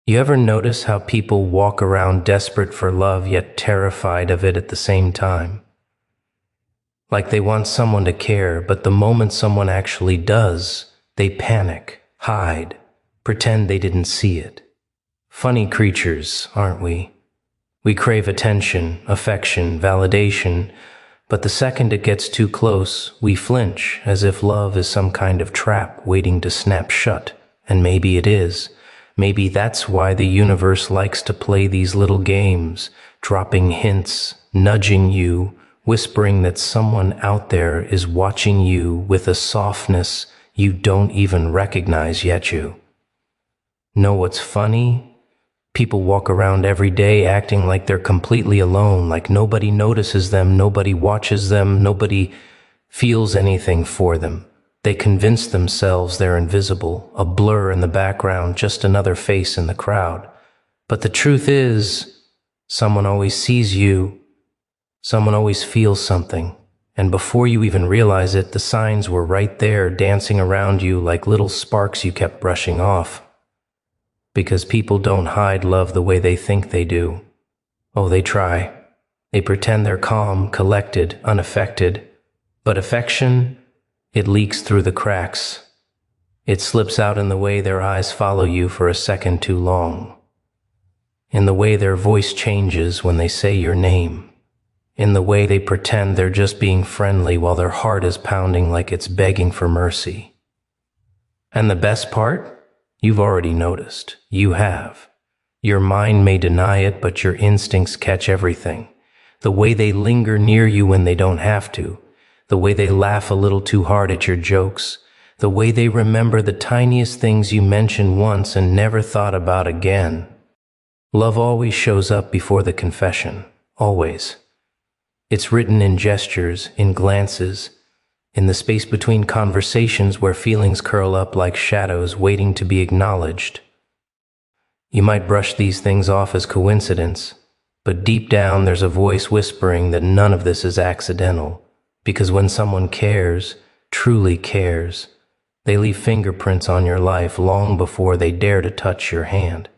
You ever notice how people walk around desperate for love yet terrified of it at the same time? Like they want someone to care, but the moment someone actually does, they panic, hide, pretend they didn't see it. Funny creatures, aren't we? We crave attention, affection, validation, but the second it gets too close, we flinch as if love is some kind of trap waiting to snap shut. And maybe it is. Maybe that's why the universe likes to play these little games, dropping hints, nudging you, whispering that someone out there is watching you with a softness you don't even recognize yet. You know what's funny? People walk around every day acting like they're completely alone, like nobody notices them, nobody watches them, nobody feels anything for them. They convince themselves they're invisible, a blur in the background, just another face in the crowd. But the truth is, someone always sees you, someone always feels something, and before you even realize it, the signs were right there, dancing around you like little sparks you kept brushing off. Because people don't hide love the way they think they do. Oh, they try. They pretend they're calm, collected, unaffected. But affection, it leaks through the cracks. It slips out in the way their eyes follow you for a second too long. In the way their voice changes when they say your name. In the way they pretend they're just being friendly while their heart is pounding like it's begging for mercy. And the best part? You've already noticed. You have. Your mind may deny it, but your instincts catch everything. The way they linger near you when they don't have to. The way they laugh a little too hard at your jokes, the way they remember the tiniest things you mentioned once and never thought about again. Love always shows up before the confession, always. It's written in gestures, in glances, in the space between conversations where feelings curl up like shadows waiting to be acknowledged. You might brush these things off as coincidence, but deep down there's a voice whispering that none of this is accidental. Because when someone cares, truly cares, they leave fingerprints on your life long before they dare to touch your hand.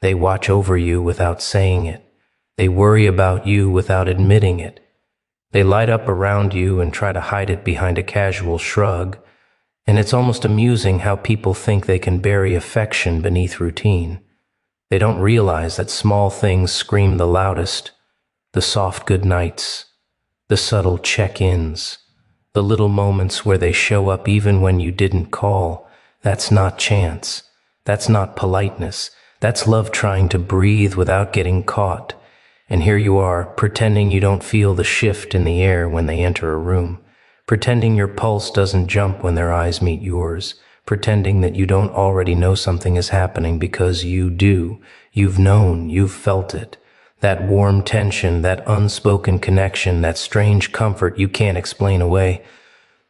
They watch over you without saying it. They worry about you without admitting it. They light up around you and try to hide it behind a casual shrug. And it's almost amusing how people think they can bury affection beneath routine. They don't realize that small things scream the loudest. The soft good nights, the subtle check-ins, the little moments where they show up even when you didn't call. That's not chance. That's not politeness. That's love trying to breathe without getting caught. And here you are, pretending you don't feel the shift in the air when they enter a room, pretending your pulse doesn't jump when their eyes meet yours, pretending that you don't already know something is happening because you do. You've known, you've felt it. That warm tension, that unspoken connection, that strange comfort you can't explain away.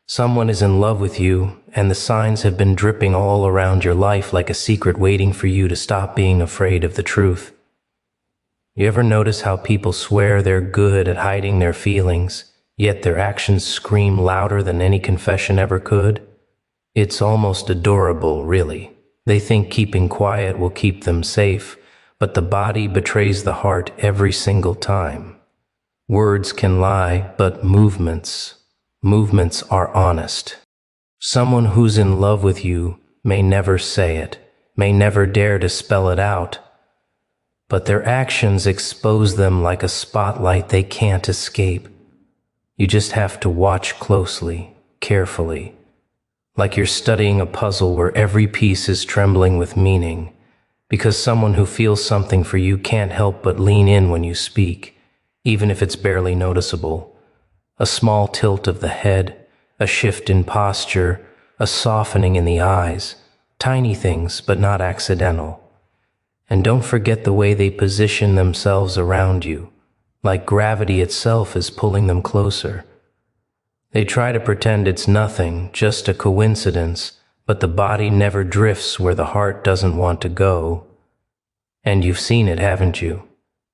Someone is in love with you, and the signs have been dripping all around your life like a secret waiting for you to stop being afraid of the truth. You ever notice how people swear they're good at hiding their feelings, yet their actions scream louder than any confession ever could? It's almost adorable, really. They think keeping quiet will keep them safe, but the body betrays the heart every single time. Words can lie, but movements are honest. Someone who's in love with you may never say it, may never dare to spell it out, but their actions expose them like a spotlight they can't escape. You just have to watch closely, carefully, like you're studying a puzzle where every piece is trembling with meaning. Because someone who feels something for you can't help but lean in when you speak, even if it's barely noticeable. A small tilt of the head, a shift in posture, a softening in the eyes, tiny things but not accidental. And don't forget the way they position themselves around you, like gravity itself is pulling them closer. They try to pretend it's nothing, just a coincidence, but the body never drifts where the heart doesn't want to go. And you've seen it, haven't you?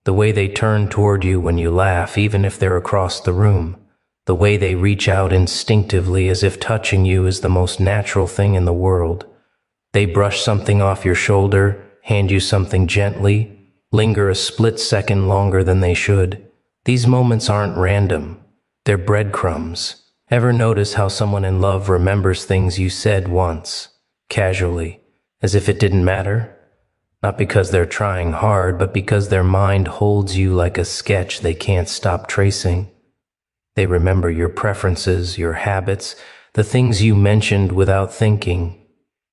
The way they turn toward you when you laugh, even if they're across the room. The way they reach out instinctively as if touching you is the most natural thing in the world. They brush something off your shoulder, hand you something gently, linger a split second longer than they should. These moments aren't random. They're breadcrumbs. Ever notice how someone in love remembers things you said once, casually, as if it didn't matter? Not because they're trying hard, but because their mind holds you like a sketch they can't stop tracing. They remember your preferences, your habits, the things you mentioned without thinking.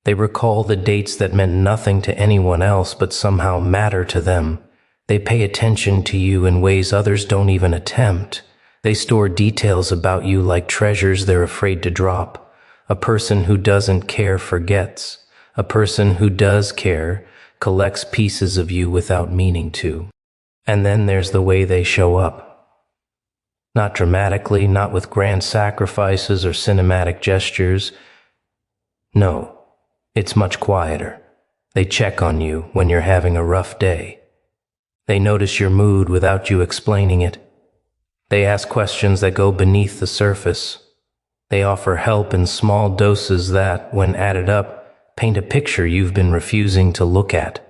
They recall the dates that meant nothing to anyone else but somehow matter to them. They pay attention to you in ways others don't even attempt. They store details about you like treasures they're afraid to drop. A person who doesn't care forgets. A person who does care collects pieces of you without meaning to. And then there's the way they show up. Not dramatically, not with grand sacrifices or cinematic gestures. No, it's much quieter. They check on you when you're having a rough day. They notice your mood without you explaining it. They ask questions that go beneath the surface. They offer help in small doses that, when added up, paint a picture you've been refusing to look at.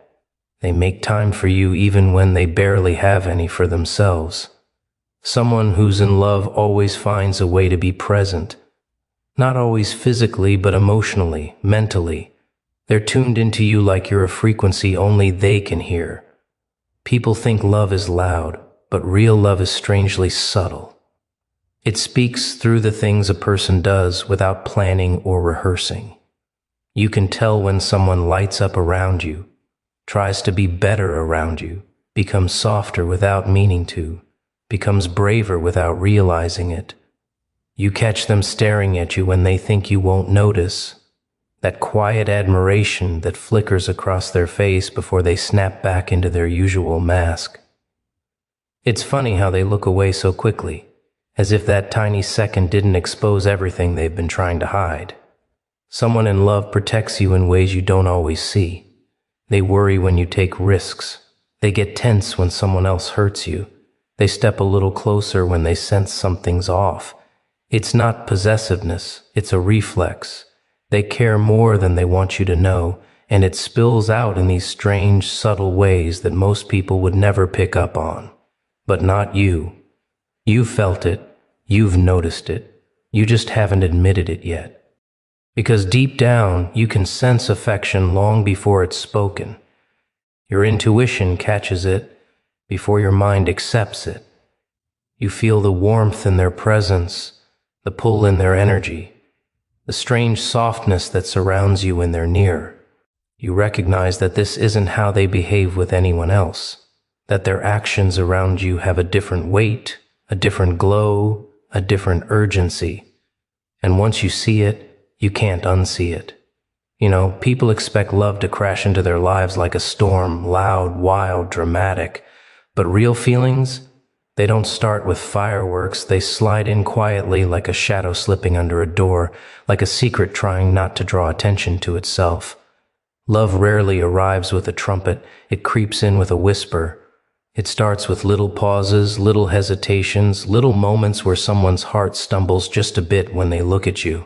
They make time for you even when they barely have any for themselves. Someone who's in love always finds a way to be present. Not always physically, but emotionally, mentally. They're tuned into you like you're a frequency only they can hear. People think love is loud, but real love is strangely subtle. It speaks through the things a person does without planning or rehearsing. You can tell when someone lights up around you, tries to be better around you, becomes softer without meaning to, becomes braver without realizing it. You catch them staring at you when they think you won't notice. That quiet admiration that flickers across their face before they snap back into their usual mask. It's funny how they look away so quickly, as if that tiny second didn't expose everything they've been trying to hide. Someone in love protects you in ways you don't always see. They worry when you take risks. They get tense when someone else hurts you. They step a little closer when they sense something's off. It's not possessiveness, it's a reflex. They care more than they want you to know, and it spills out in these strange, subtle ways that most people would never pick up on. But not you. You've felt it, you've noticed it, you just haven't admitted it yet. Because deep down, you can sense affection long before it's spoken. Your intuition catches it before your mind accepts it. You feel the warmth in their presence, the pull in their energy, the strange softness that surrounds you when they're near. You recognize that this isn't how they behave with anyone else, that their actions around you have a different weight, a different glow, a different urgency. And once you see it, you can't unsee it. You know, people expect love to crash into their lives like a storm, loud, wild, dramatic. But real feelings, they don't start with fireworks. They slide in quietly like a shadow slipping under a door, like a secret trying not to draw attention to itself. Love rarely arrives with a trumpet. It creeps in with a whisper. It starts with little pauses, little hesitations, little moments where someone's heart stumbles just a bit when they look at you.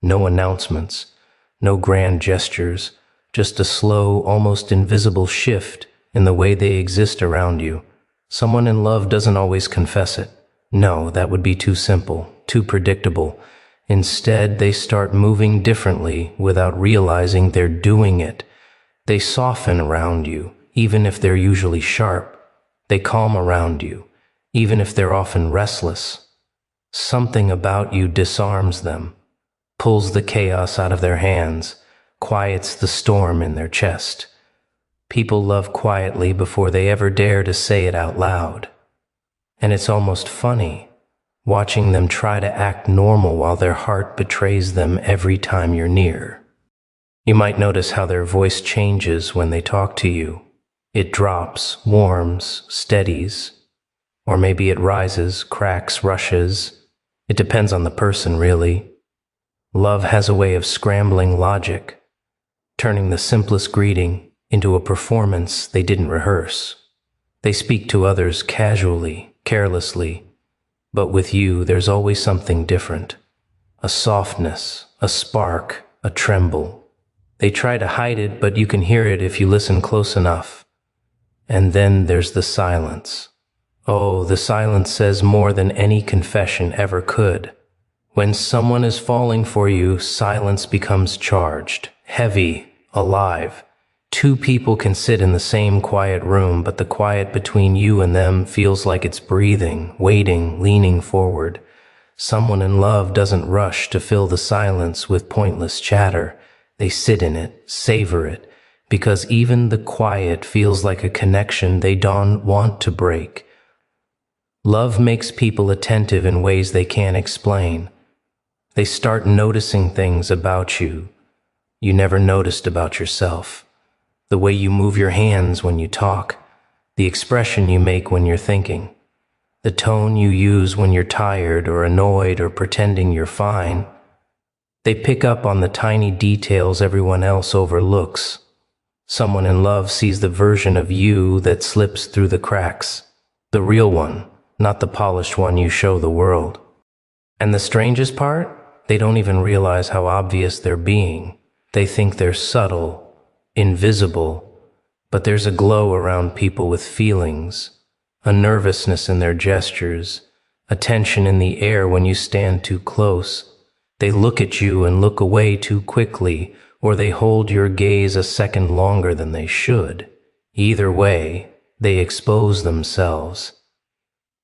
No announcements, no grand gestures, just a slow, almost invisible shift in the way they exist around you. Someone in love doesn't always confess it. No, that would be too simple, too predictable. Instead, they start moving differently without realizing they're doing it. They soften around you, even if they're usually sharp. They calm around you, even if they're often restless. Something about you disarms them, pulls the chaos out of their hands, quiets the storm in their chest. People love quietly before they ever dare to say it out loud. And it's almost funny, watching them try to act normal while their heart betrays them every time you're near. You might notice how their voice changes when they talk to you. It drops, warms, steadies, or maybe it rises, cracks, rushes. It depends on the person, really. Love has a way of scrambling logic, turning the simplest greeting into a performance they didn't rehearse. They speak to others casually, carelessly, but with you there's always something different. A softness, a spark, a tremble. They try to hide it, but you can hear it if you listen close enough. And then there's the silence. Oh, the silence says more than any confession ever could. When someone is falling for you, silence becomes charged, heavy, alive. Two people can sit in the same quiet room, but the quiet between you and them feels like it's breathing, waiting, leaning forward. Someone in love doesn't rush to fill the silence with pointless chatter. They sit in it, savor it, because even the quiet feels like a connection they don't want to break. Love makes people attentive in ways they can't explain. They start noticing things about you never noticed about yourself. The way you move your hands when you talk, the expression you make when you're thinking, the tone you use when you're tired or annoyed or pretending you're fine. They pick up on the tiny details everyone else overlooks. Someone in love sees the version of you that slips through the cracks, the real one, not the polished one you show the world. And the strangest part? They don't even realize how obvious they're being. They think they're subtle, invisible, but there's a glow around people with feelings, a nervousness in their gestures, a tension in the air when you stand too close. They look at you and look away too quickly, or they hold your gaze a second longer than they should. Either way, they expose themselves.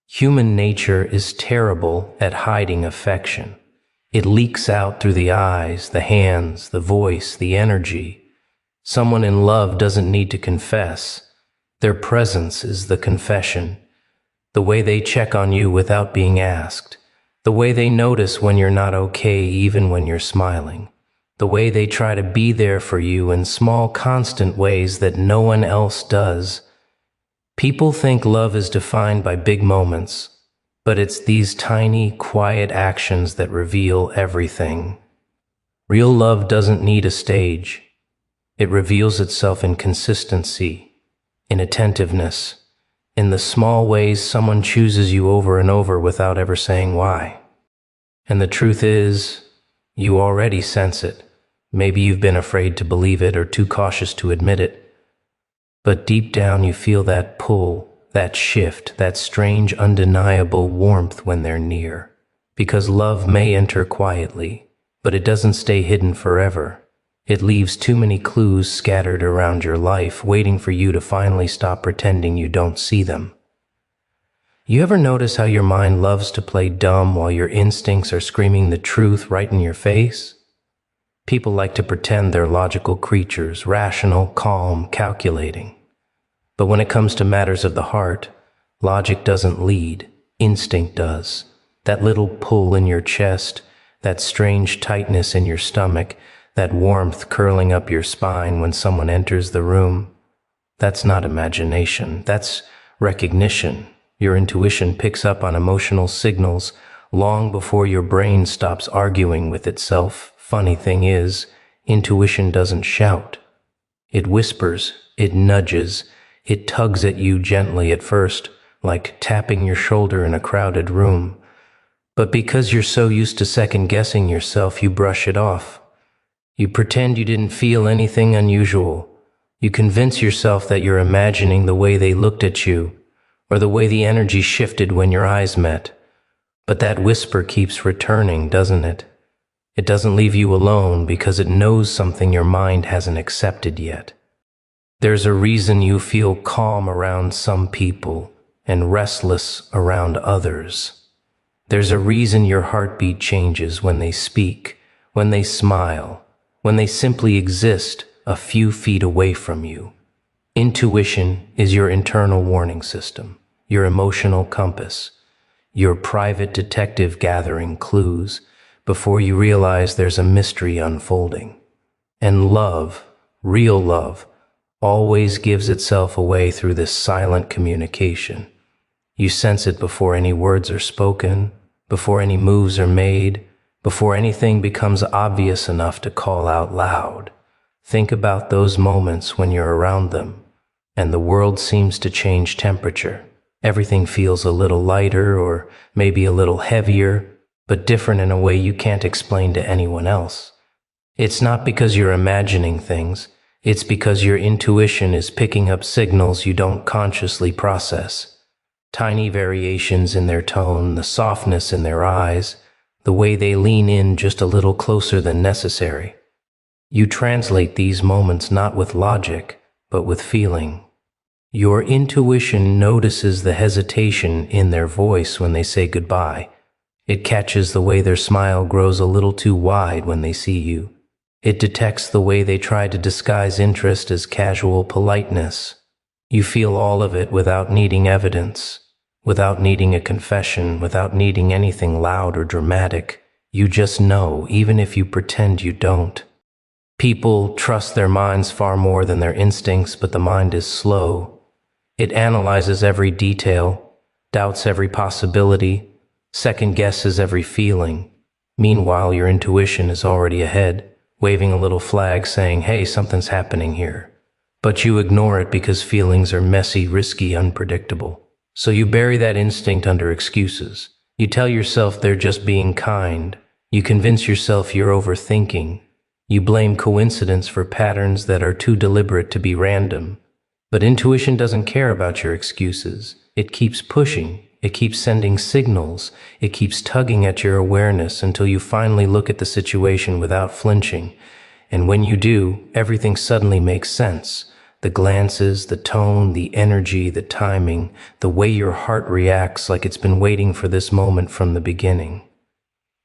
Human nature is terrible at hiding affection. It leaks out through the eyes, the hands, the voice, the energy. Someone in love doesn't need to confess. Their presence is the confession. The way they check on you without being asked. The way they notice when you're not okay even when you're smiling. The way they try to be there for you in small, constant ways that no one else does. People think love is defined by big moments, but it's these tiny, quiet actions that reveal everything. Real love doesn't need a stage. It reveals itself in consistency, in attentiveness, in the small ways someone chooses you over and over without ever saying why. And the truth is, you already sense it. Maybe you've been afraid to believe it or too cautious to admit it. But deep down you feel that pull, that shift, that strange, undeniable warmth when they're near. Because love may enter quietly, but it doesn't stay hidden forever. It leaves too many clues scattered around your life, waiting for you to finally stop pretending you don't see them. You ever notice how your mind loves to play dumb while your instincts are screaming the truth right in your face? People like to pretend they're logical creatures, rational, calm, calculating. But when it comes to matters of the heart, logic doesn't lead, instinct does. That little pull in your chest, that strange tightness in your stomach, that warmth curling up your spine when someone enters the room, that's not imagination, that's recognition. Your intuition picks up on emotional signals long before your brain stops arguing with itself. Funny thing is, intuition doesn't shout. It whispers, it nudges, it tugs at you gently at first, like tapping your shoulder in a crowded room. But because you're so used to second-guessing yourself, you brush it off. You pretend you didn't feel anything unusual. You convince yourself that you're imagining the way they looked at you, or the way the energy shifted when your eyes met. But that whisper keeps returning, doesn't it? It doesn't leave you alone because it knows something your mind hasn't accepted yet. There's a reason you feel calm around some people and restless around others. There's a reason your heartbeat changes when they speak, when they smile, when they simply exist a few feet away from you. Intuition is your internal warning system, your emotional compass, your private detective gathering clues before you realize there's a mystery unfolding. And love, real love, always gives itself away through this silent communication. You sense it before any words are spoken, before any moves are made, before anything becomes obvious enough to call out loud. Think about those moments when you're around them, and the world seems to change temperature. Everything feels a little lighter or maybe a little heavier, but different in a way you can't explain to anyone else. It's not because you're imagining things, it's because your intuition is picking up signals you don't consciously process. Tiny variations in their tone, the softness in their eyes, the way they lean in just a little closer than necessary. You translate these moments not with logic, but with feeling. Your intuition notices the hesitation in their voice when they say goodbye. It catches the way their smile grows a little too wide when they see you. It detects the way they try to disguise interest as casual politeness. You feel all of it without needing evidence, without needing a confession, without needing anything loud or dramatic. You just know, even if you pretend you don't. People trust their minds far more than their instincts, but the mind is slow. It analyzes every detail, doubts every possibility, second guesses every feeling. Meanwhile, your intuition is already ahead, waving a little flag saying, hey, something's happening here. But you ignore it because feelings are messy, risky, unpredictable. So you bury that instinct under excuses. You tell yourself they're just being kind. You convince yourself you're overthinking. You blame coincidence for patterns that are too deliberate to be random. But intuition doesn't care about your excuses. It keeps pushing. It keeps sending signals. It keeps tugging at your awareness until you finally look at the situation without flinching. And when you do, everything suddenly makes sense. The glances, the tone, the energy, the timing, the way your heart reacts like it's been waiting for this moment from the beginning.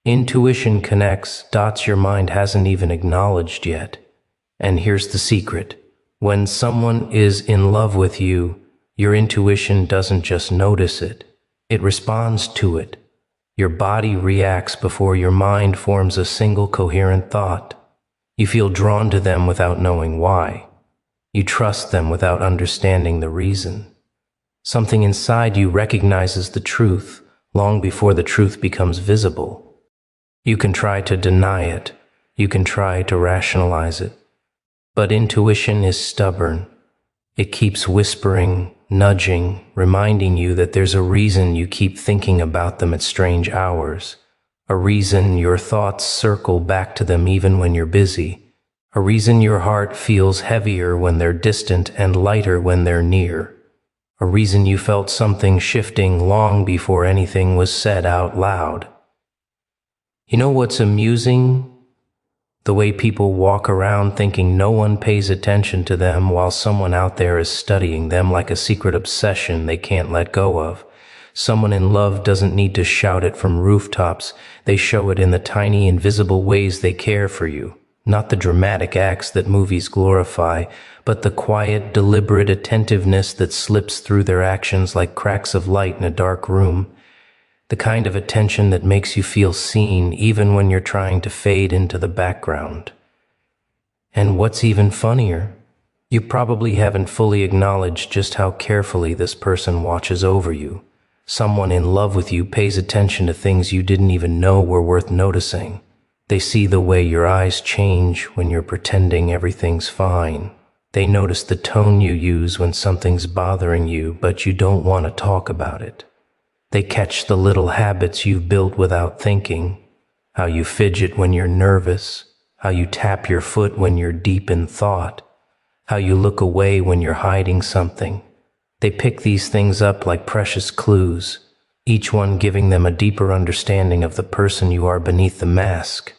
Intuition connects dots your mind hasn't even acknowledged yet. And here's the secret. When someone is in love with you, your intuition doesn't just notice it. It responds to it. Your body reacts before your mind forms a single coherent thought. You feel drawn to them without knowing why. You trust them without understanding the reason. Something inside you recognizes the truth long before the truth becomes visible. You can try to deny it. You can try to rationalize it. But intuition is stubborn. It keeps whispering, nudging, reminding you that there's a reason you keep thinking about them at strange hours, a reason your thoughts circle back to them even when you're busy, a reason your heart feels heavier when they're distant and lighter when they're near, a reason you felt something shifting long before anything was said out loud. You know what's amusing? The way people walk around thinking no one pays attention to them while someone out there is studying them like a secret obsession they can't let go of. Someone in love doesn't need to shout it from rooftops. They show it in the tiny, invisible ways they care for you. Not the dramatic acts that movies glorify, but the quiet, deliberate attentiveness that slips through their actions like cracks of light in a dark room. The kind of attention that makes you feel seen even when you're trying to fade into the background. And what's even funnier, you probably haven't fully acknowledged just how carefully this person watches over you. Someone in love with you pays attention to things you didn't even know were worth noticing. They see the way your eyes change when you're pretending everything's fine. They notice the tone you use when something's bothering you, but you don't want to talk about it. They catch the little habits you've built without thinking, how you fidget when you're nervous, how you tap your foot when you're deep in thought, how you look away when you're hiding something. They pick these things up like precious clues, each one giving them a deeper understanding of the person you are beneath the mask.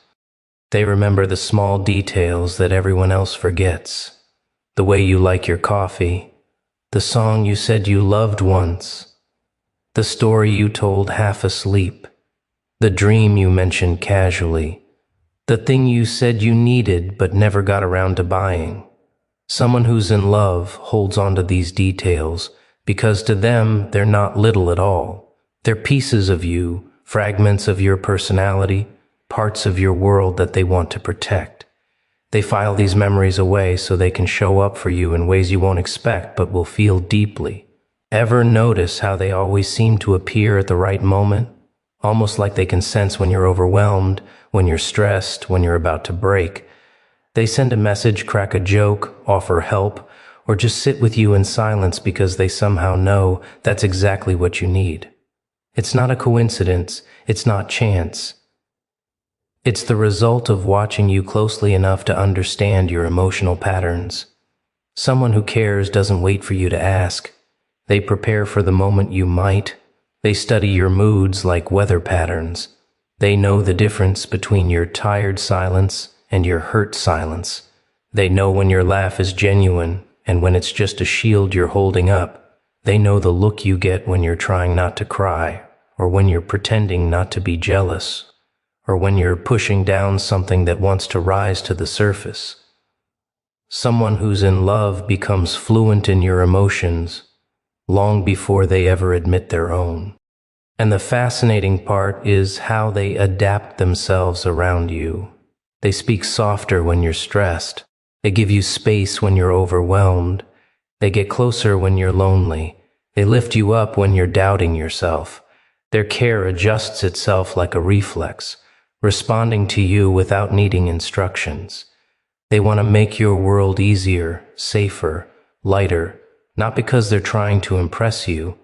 They remember the small details that everyone else forgets, the way you like your coffee, the song you said you loved once, the story you told half asleep, the dream you mentioned casually, the thing you said you needed but never got around to buying. Someone who's in love holds on to these details because to them they're not little at all. They're pieces of you, fragments of your personality, parts of your world that they want to protect. They file these memories away so they can show up for you in ways you won't expect but will feel deeply. Ever notice how they always seem to appear at the right moment? Almost like they can sense when you're overwhelmed, when you're stressed, when you're about to break. They send a message, crack a joke, offer help, or just sit with you in silence because they somehow know that's exactly what you need. It's not a coincidence. It's not chance. It's the result of watching you closely enough to understand your emotional patterns. Someone who cares doesn't wait for you to ask. They prepare for the moment you might. They study your moods like weather patterns. They know the difference between your tired silence and your hurt silence. They know when your laugh is genuine and when it's just a shield you're holding up. They know the look you get when you're trying not to cry, or when you're pretending not to be jealous, or when you're pushing down something that wants to rise to the surface. Someone who's in love becomes fluent in your emotions long before they ever admit their own. And the fascinating part is how they adapt themselves around you. They speak softer when you're stressed. They give you space when you're overwhelmed. They get closer when you're lonely. They lift you up when you're doubting yourself. Their care adjusts itself like a reflex, responding to you without needing instructions. They want to make your world easier, safer, lighter, not because they're trying to impress you,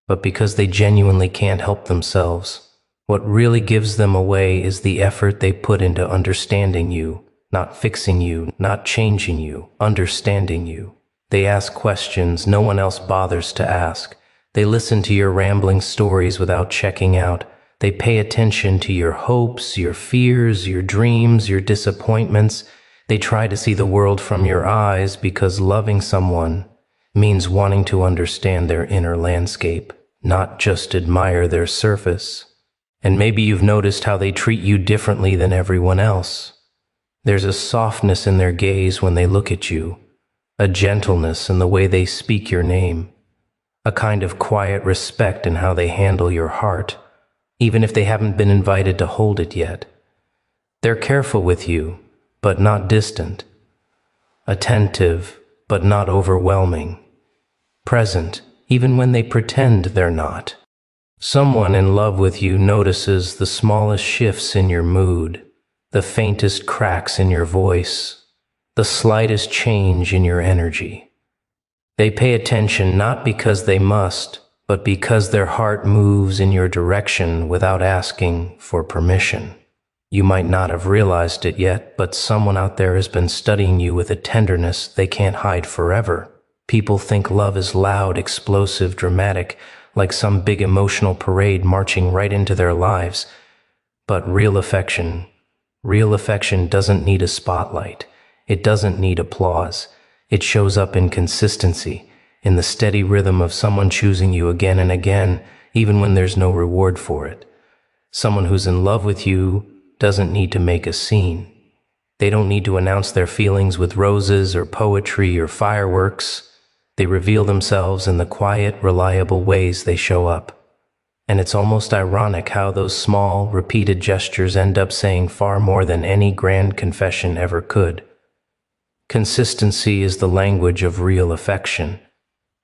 but because they genuinely can't help themselves. What really gives them away is the effort they put into understanding you, not fixing you, not changing you, understanding you. They ask questions no one else bothers to ask. They listen to your rambling stories without checking out. They pay attention to your hopes, your fears, your dreams, your disappointments. They try to see the world from your eyes because loving someone means wanting to understand their inner landscape, not just admire their surface. And maybe you've noticed how they treat you differently than everyone else. There's a softness in their gaze when they look at you, a gentleness in the way they speak your name, a kind of quiet respect in how they handle your heart, even if they haven't been invited to hold it yet. They're careful with you, but not distant, attentive, but not overwhelming, present, even when they pretend they're not. Someone in love with you notices the smallest shifts in your mood, the faintest cracks in your voice, the slightest change in your energy. They pay attention not because they must, but because their heart moves in your direction without asking for permission. You might not have realized it yet, but someone out there has been studying you with a tenderness they can't hide forever. People think love is loud, explosive, dramatic, like some big emotional parade marching right into their lives. But real affection doesn't need a spotlight. It doesn't need applause. It shows up in consistency, in the steady rhythm of someone choosing you again and again, even when there's no reward for it. Someone who's in love with you doesn't need to make a scene. They don't need to announce their feelings with roses or poetry or fireworks. They reveal themselves in the quiet, reliable ways they show up. And it's almost ironic how those small, repeated gestures end up saying far more than any grand confession ever could. Consistency is the language of real affection,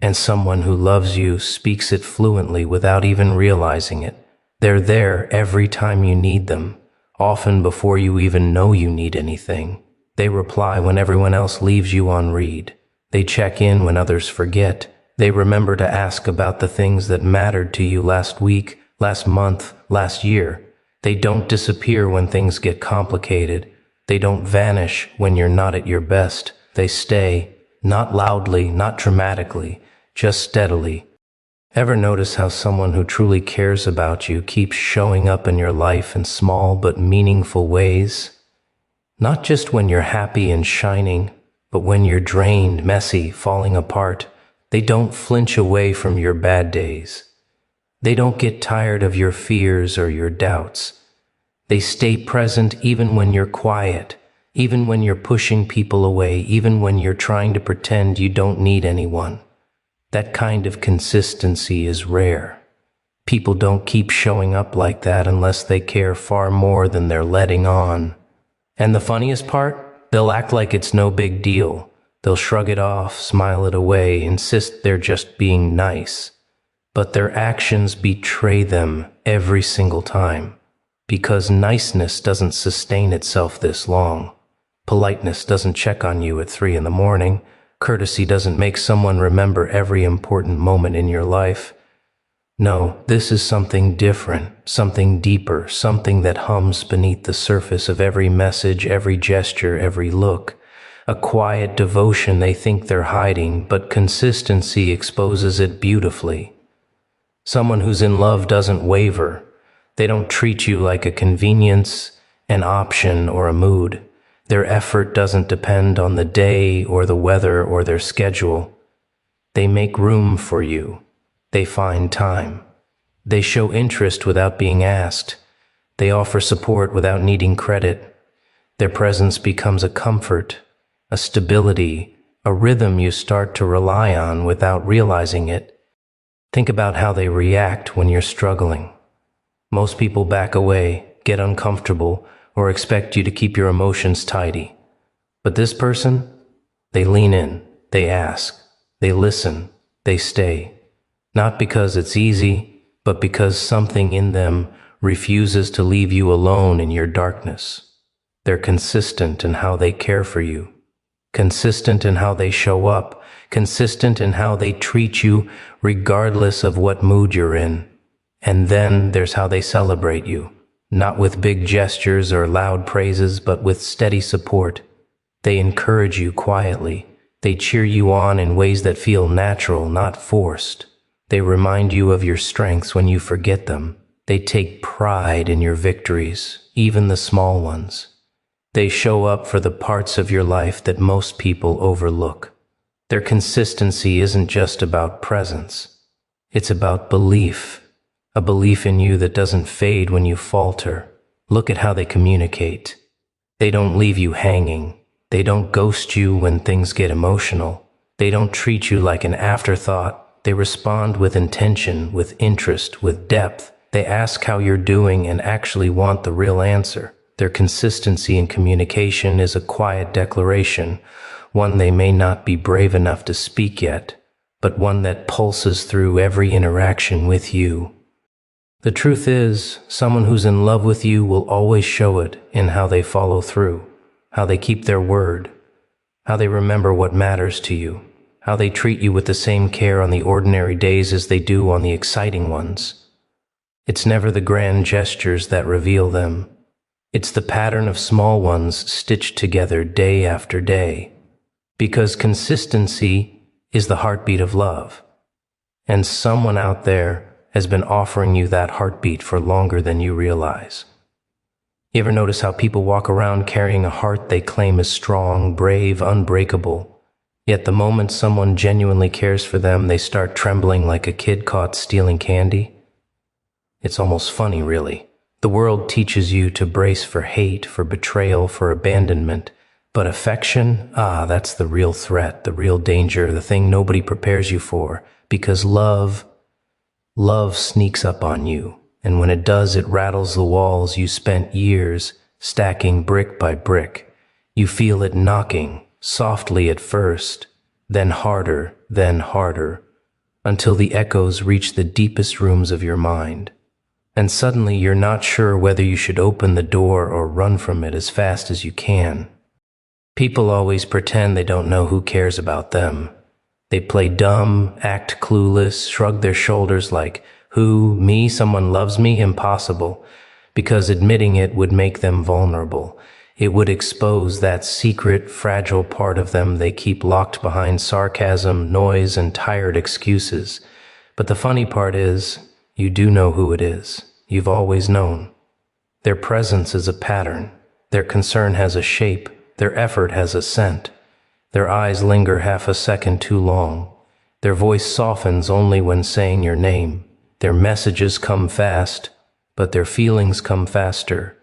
and someone who loves you speaks it fluently without even realizing it. They're there every time you need them, often before you even know you need anything. They reply when everyone else leaves you on read. They check in when others forget. They remember to ask about the things that mattered to you last week, last month, last year. They don't disappear when things get complicated. They don't vanish when you're not at your best. They stay, not loudly, not dramatically, just steadily. Ever notice how someone who truly cares about you keeps showing up in your life in small but meaningful ways? Not just when you're happy and shining, but when you're drained, messy, falling apart. They don't flinch away from your bad days. They don't get tired of your fears or your doubts. They stay present even when you're quiet, even when you're pushing people away, even when you're trying to pretend you don't need anyone. That kind of consistency is rare. People don't keep showing up like that unless they care far more than they're letting on. And the funniest part? They'll act like it's no big deal. They'll shrug it off, smile it away, insist they're just being nice. But their actions betray them every single time. Because niceness doesn't sustain itself this long. Politeness doesn't check on you at 3 a.m. Courtesy doesn't make someone remember every important moment in your life. No, this is something different, something deeper, something that hums beneath the surface of every message, every gesture, every look. A quiet devotion they think they're hiding, but consistency exposes it beautifully. Someone who's in love doesn't waver. They don't treat you like a convenience, an option, or a mood. Their effort doesn't depend on the day or the weather or their schedule. They make room for you. They find time. They show interest without being asked. They offer support without needing credit. Their presence becomes a comfort, a stability, a rhythm you start to rely on without realizing it. Think about how they react when you're struggling. Most people back away, get uncomfortable, or expect you to keep your emotions tidy. But this person, they lean in, they ask, they listen, they stay. Not because it's easy, but because something in them refuses to leave you alone in your darkness. They're consistent in how they care for you, consistent in how they show up, consistent in how they treat you regardless of what mood you're in. And then there's how they celebrate you, not with big gestures or loud praises, but with steady support. They encourage you quietly. They cheer you on in ways that feel natural, not forced. They remind you of your strengths when you forget them. They take pride in your victories, even the small ones. They show up for the parts of your life that most people overlook. Their consistency isn't just about presence. It's about belief, a belief in you that doesn't fade when you falter. Look at how they communicate. They don't leave you hanging. They don't ghost you when things get emotional. They don't treat you like an afterthought. They respond with intention, with interest, with depth. They ask how you're doing and actually want the real answer. Their consistency in communication is a quiet declaration, one they may not be brave enough to speak yet, but one that pulses through every interaction with you. The truth is, someone who's in love with you will always show it in how they follow through, how they keep their word, how they remember what matters to you, how they treat you with the same care on the ordinary days as they do on the exciting ones. It's never the grand gestures that reveal them. It's the pattern of small ones stitched together day after day. Because consistency is the heartbeat of love. And someone out there has been offering you that heartbeat for longer than you realize. You ever notice how people walk around carrying a heart they claim is strong, brave, unbreakable? Yet the moment someone genuinely cares for them, they start trembling like a kid caught stealing candy? It's almost funny, really. The world teaches you to brace for hate, for betrayal, for abandonment. But affection, that's the real threat, the real danger, the thing nobody prepares you for. Because love sneaks up on you. And when it does, it rattles the walls you spent years stacking brick by brick. You feel it knocking, softly at first, then harder, until the echoes reach the deepest rooms of your mind. And suddenly you're not sure whether you should open the door or run from it as fast as you can. People always pretend they don't know who cares about them. They play dumb, act clueless, shrug their shoulders like, who, me, someone loves me? Impossible. Because admitting it would make them vulnerable. It would expose that secret, fragile part of them they keep locked behind sarcasm, noise, and tired excuses. But the funny part is, you do know who it is. You've always known. Their presence is a pattern. Their concern has a shape. Their effort has a scent. Their eyes linger half a second too long. Their voice softens only when saying your name. Their messages come fast, but their feelings come faster.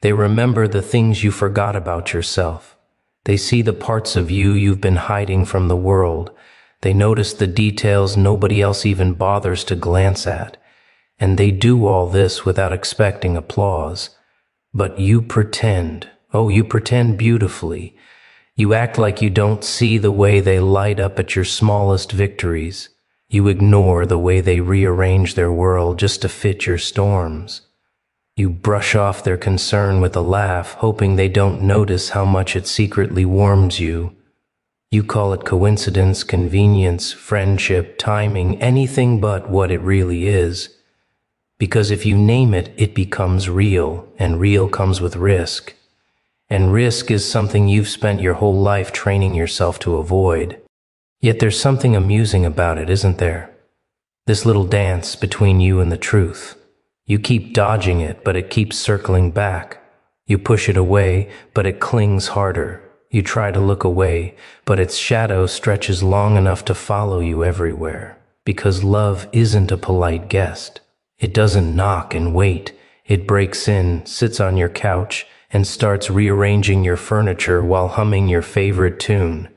They remember the things you forgot about yourself. They see the parts of you you've been hiding from the world. They notice the details nobody else even bothers to glance at. And they do all this without expecting applause. But you pretend. Oh, you pretend beautifully. You act like you don't see the way they light up at your smallest victories. You ignore the way they rearrange their world just to fit your storms. You brush off their concern with a laugh, hoping they don't notice how much it secretly warms you. You call it coincidence, convenience, friendship, timing, anything but what it really is. Because if you name it, it becomes real, and real comes with risk. And risk is something you've spent your whole life training yourself to avoid. Yet there's something amusing about it, isn't there? This little dance between you and the truth. You keep dodging it, but it keeps circling back. You push it away, but it clings harder. You try to look away, but its shadow stretches long enough to follow you everywhere. Because love isn't a polite guest. It doesn't knock and wait. It breaks in, sits on your couch, and starts rearranging your furniture while humming your favorite tune.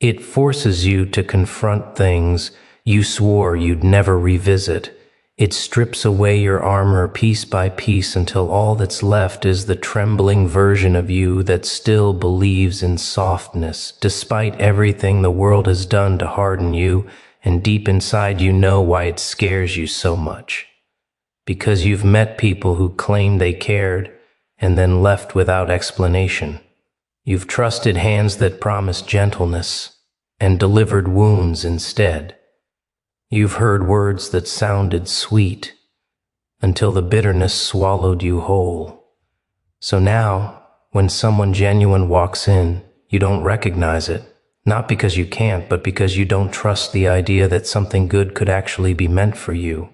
It forces you to confront things you swore you'd never revisit. It strips away your armor piece by piece until all that's left is the trembling version of you that still believes in softness, despite everything the world has done to harden you, and deep inside you know why it scares you so much. Because you've met people who claimed they cared and then left without explanation. You've trusted hands that promised gentleness and delivered wounds instead. You've heard words that sounded sweet until the bitterness swallowed you whole. So now, when someone genuine walks in, you don't recognize it, not because you can't, but because you don't trust the idea that something good could actually be meant for you.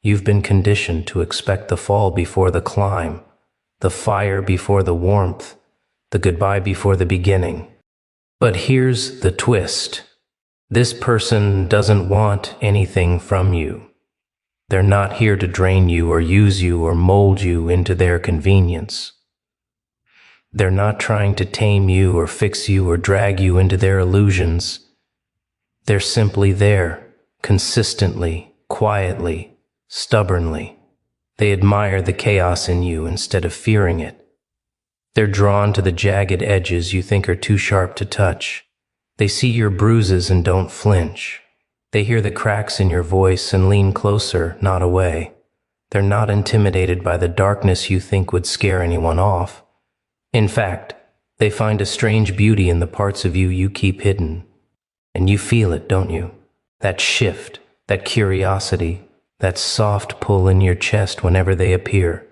You've been conditioned to expect the fall before the climb, the fire before the warmth, the goodbye before the beginning. But here's the twist. This person doesn't want anything from you. They're not here to drain you or use you or mold you into their convenience. They're not trying to tame you or fix you or drag you into their illusions. They're simply there, consistently, quietly, stubbornly. They admire the chaos in you instead of fearing it. They're drawn to the jagged edges you think are too sharp to touch. They see your bruises and don't flinch. They hear the cracks in your voice and lean closer, not away. They're not intimidated by the darkness you think would scare anyone off. In fact, they find a strange beauty in the parts of you you keep hidden. And you feel it, don't you? That shift, that curiosity, that soft pull in your chest whenever they appear.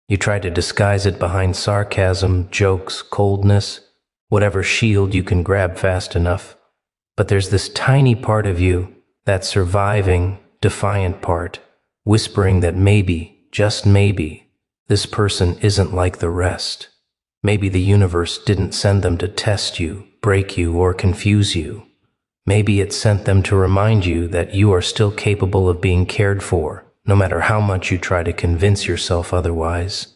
You try to disguise it behind sarcasm, jokes, coldness, whatever shield you can grab fast enough. But there's this tiny part of you, that surviving, defiant part, whispering that maybe, just maybe, this person isn't like the rest. Maybe the universe didn't send them to test you, break you, or confuse you. Maybe it sent them to remind you that you are still capable of being cared for, no matter how much you try to convince yourself otherwise.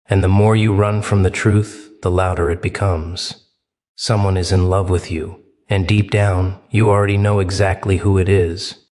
And the more you run from the truth, the louder it becomes. Someone is in love with you, and deep down, you already know exactly who it is.